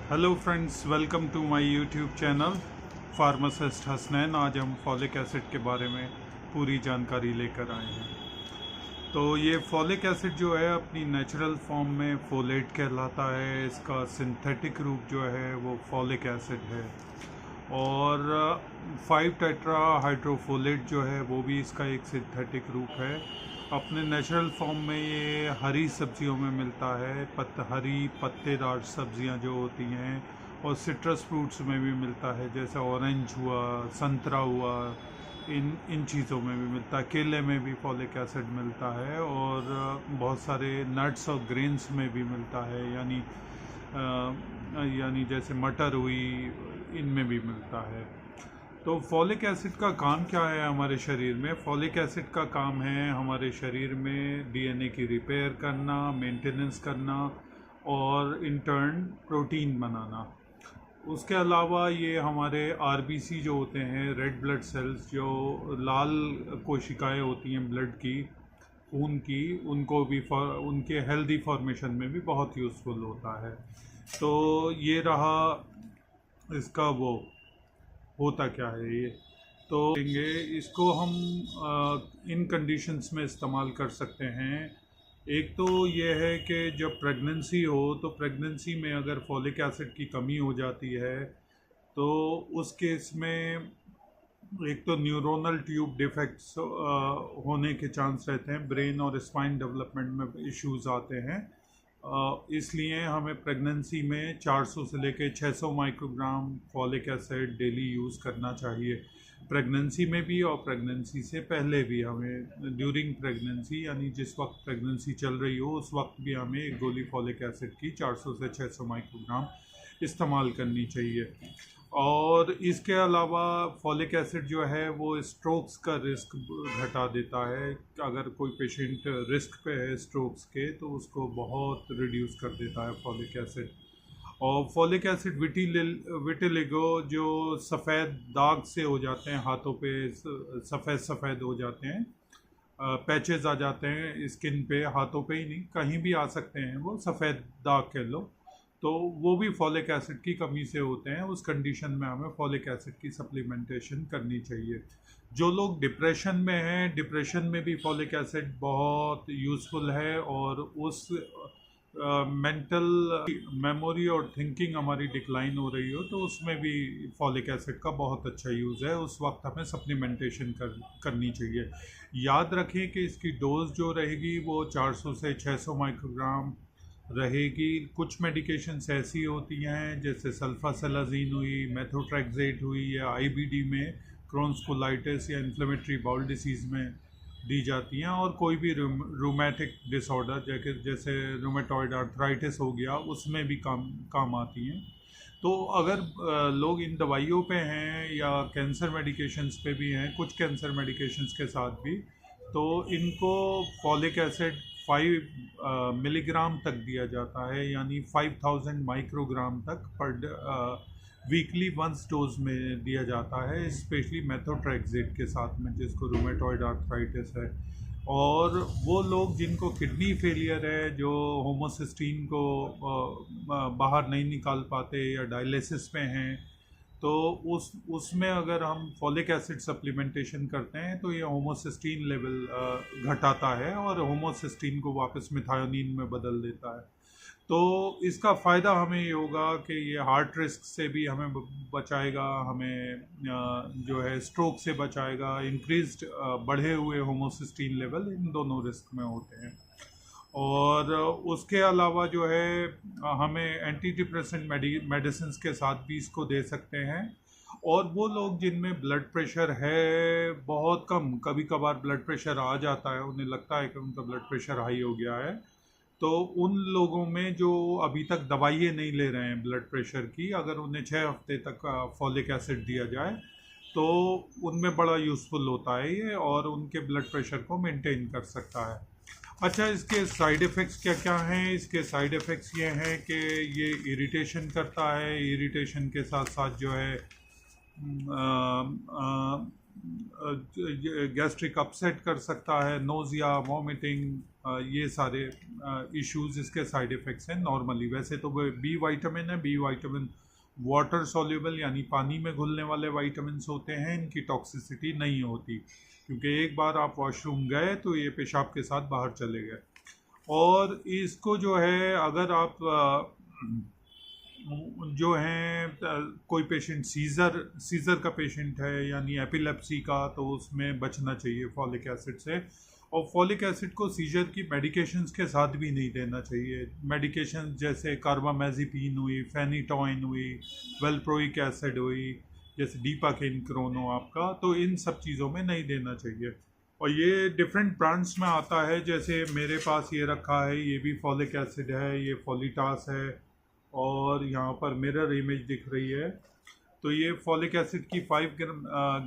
Hello friends, welcome to my YouTube channel pharmacist Hasnain. आज हम folic acid के बारे में पूरी जानकारी लेकर आए हैं। तो ये फॉलिक एसिड जो है अपनी नेचुरल फॉर्म में फोलेट कहलाता है। इसका सिंथेटिक रूप जो है वो फॉलिक एसिड है और 5 टेट्रा हाइड्रोफोलेट जो है वो भी इसका एक सिंथेटिक रूप है। अपने नेचुरल फॉर्म में ये हरी सब्जियों में मिलता है, हरी पत्तेदार सब्जियां जो होती हैं, और सिट्रस फ्रूट्स में भी मिलता है, जैसे ऑरेंज हुआ, संतरा हुआ, इन चीज़ों में भी मिलता है। केले में भी फॉलिक एसिड मिलता है और बहुत सारे नट्स और ग्रेन्स में भी मिलता है, यानी जैसे मटर हुई, इनमें भी मिलता है। तो फॉलिक एसिड का काम क्या है हमारे शरीर में? फॉलिक एसिड का काम है हमारे शरीर में डीएनए की रिपेयर करना, मेंटेनेंस करना और इंटर्न प्रोटीन बनाना। उसके अलावा ये हमारे आरबीसी जो होते हैं, रेड ब्लड सेल्स, जो लाल कोशिकाएं होती हैं ब्लड की, खून की, उनको भी उनके हेल्दी फॉर्मेशन में भी बहुत यूज़फुल होता है। तो ये रहा इसका वो होता क्या है ये। तो लेंगे इसको हम इन कंडीशंस में इस्तेमाल कर सकते हैं। एक तो ये है कि जब प्रेगनेंसी हो, तो प्रेगनेंसी में अगर फॉलिक एसिड की कमी हो जाती है तो उस केस में एक तो न्यूरोनल ट्यूब डिफेक्ट्स होने के चांस रहते हैं, ब्रेन और स्पाइन डेवलपमेंट में इश्यूज आते हैं। इसलिए हमें प्रेगनेंसी में 400 से लेकर 600 microgram folic acid daily use करना चाहिए। प्रेगनेंसी में भी और प्रेगनेंसी से पहले भी हमें, ड्यूरिंग प्रेगनेंसी यानी जिस वक्त प्रेगनेंसी चल रही हो उस वक्त भी हमें एक गोली फॉलिक एसिड की 400 से 600 माइक्रोग्राम इस्तेमाल करनी चाहिए। और इसके अलावा फॉलिक एसिड जो है वो स्ट्रोक्स का रिस्क घटा देता है। अगर कोई पेशेंट रिस्क पे है स्ट्रोक्स के, तो उसको बहुत रिड्यूस कर देता है फॉलिक एसिड। और फॉलिक एसिड विटिलिगो, जो सफ़ेद दाग से हो जाते हैं हाथों पे, सफ़ेद सफ़ेद हो जाते हैं, पैचेस आ जाते हैं स्किन पे, हाथों पे ही नहीं कहीं भी आ सकते हैं, वो सफ़ेद दाग कह लो, तो वो भी फॉलिक एसिड की कमी से होते हैं। उस कंडीशन में हमें फॉलिक एसिड की सप्लीमेंटेशन करनी चाहिए। जो लोग डिप्रेशन में हैं, डिप्रेशन में भी फॉलिक एसिड बहुत यूज़फुल है। और उस मेंटल मेमोरी और थिंकिंग हमारी डिक्लाइन हो रही हो तो उसमें भी फॉलिक एसिड का बहुत अच्छा यूज़ है। उस वक्त हमें सप्लीमेंटेशन करनी चाहिए। याद रखें कि इसकी डोज जो रहेगी वो 400 से 600 माइक्रोग्राम रहेगी। कुछ मेडिकेशंस ऐसी होती हैं जैसे सल्फासेलाजीन हुई, मेथोट्रेक्सेट हुई, या आईबीडी में क्रोन्स कोलाइटिस या इन्फ्लेमेटरी बाउल डिसीज़ में दी जाती हैं। और कोई भी रूमेटिक डिसऑर्डर जैसे रूमेटॉइड आर्थराइटिस हो गया, उसमें भी काम आती हैं। तो अगर लोग इन दवाइयों पे हैं या कैंसर मेडिकेशंस पे भी हैं, कुछ कैंसर मेडिकेशंस के साथ भी, तो इनको फॉलिक एसिड 5 मिलीग्राम तक दिया जाता है, यानी 5000 माइक्रोग्राम तक पर वीकली वंस डोज में दिया जाता है, स्पेशली मेथोट्रेक्सेट के साथ में, जिसको रूमेटॉइड आर्थराइटिस है। और वो लोग जिनको किडनी फेलियर है, जो होमोसिस्टीन को बाहर नहीं निकाल पाते या डायलिसिस पे हैं, तो उसमें अगर हम फॉलिक एसिड सप्लीमेंटेशन करते हैं तो ये होमोसिस्टीन लेवल घटाता है और होमोसिस्टीन को वापस मिथायोनीन में बदल देता है। तो इसका फ़ायदा हमें ये होगा कि ये हार्ट रिस्क से भी हमें बचाएगा, हमें जो है स्ट्रोक से बचाएगा। इंक्रीज्ड बढ़े हुए होमोसिस्टीन लेवल इन दोनों रिस्क में होते हैं। और उसके अलावा जो है हमें एंटी डिप्रेसेंट मेडिसिन के साथ भी इसको दे सकते हैं। और वो लोग जिनमें ब्लड प्रेशर है बहुत कम, कभी कभार ब्लड प्रेशर आ जाता है, उन्हें लगता है कि उनका ब्लड प्रेशर हाई हो गया है, तो उन लोगों में जो अभी तक दवाइयाँ नहीं ले रहे हैं ब्लड प्रेशर की, अगर उन्हें 6 हफ्ते तक फॉलिक एसिड दिया जाए तो उनमें बड़ा यूज़फुल होता है ये, और उनके ब्लड प्रेशर को मेंटेन कर सकता है। अच्छा, इसके साइड इफ़ेक्ट्स क्या क्या हैं? इसके साइड इफ़ेक्ट्स ये हैं कि ये इरिटेशन करता है, इरिटेशन के साथ साथ जो है गैस्ट्रिक अपसेट कर सकता है, नोज़िया, वॉमिटिंग, ये सारे इश्यूज इसके साइड इफ़ेक्ट्स हैं नॉर्मली। वैसे तो बी विटामिन है, बी विटामिन वाटर सॉल्युबल यानी पानी में घुलने वाले विटामिन्स होते हैं, इनकी टॉक्सिसिटी नहीं होती, क्योंकि एक बार आप वॉशरूम गए तो ये पेशाब के साथ बाहर चले गए। और इसको जो है अगर आप जो हैं कोई पेशेंट सीज़र का पेशेंट है यानी एपिलेप्सी का, तो उसमें बचना चाहिए फॉलिक एसिड से। और फॉलिक एसिड को सीजर की मेडिकेशंस के साथ भी नहीं देना चाहिए। मेडिकेशन जैसे कार्बामेज़ेपिन हुई, फेनिटोइन हुई, वेलप्रोइक एसिड हुई, जैसे डीपाकेन क्रोनो आपका, तो इन सब चीज़ों में नहीं देना चाहिए। और ये डिफरेंट ब्रांड्स में आता है, जैसे मेरे पास ये रखा है, ये भी फॉलिक एसिड है, ये फॉलिटास है, और यहाँ पर मिरर इमेज दिख रही है। तो ये फॉलिक एसिड की 5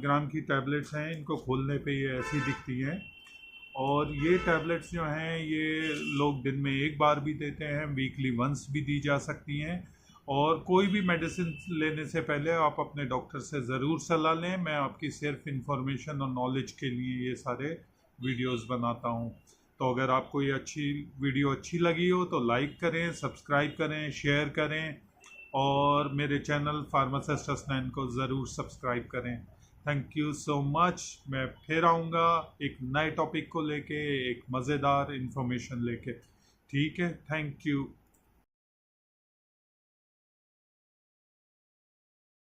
ग्राम की टैबलेट्स हैं, इनको खोलने पे ये ऐसी दिखती हैं। और ये टैबलेट्स जो हैं ये लोग दिन में एक बार भी देते हैं, वीकली वंस भी दी जा सकती हैं। और कोई भी मेडिसिन लेने से पहले आप अपने डॉक्टर से ज़रूर सलाह लें। मैं आपकी सिर्फ इंफॉर्मेशन और नॉलेज के लिए ये सारे वीडियोस बनाता हूँ। तो अगर आपको ये वीडियो अच्छी लगी हो तो लाइक करें, सब्सक्राइब करें, शेयर करें, और मेरे चैनल फार्मासिस्ट हसनैन को ज़रूर सब्सक्राइब करें। Thank you so much. मैं फिर आऊँगा एक नए टॉपिक को लेके, एक मज़ेदार इन्फॉर्मेशन लेके। ठीक है, थैंक यू।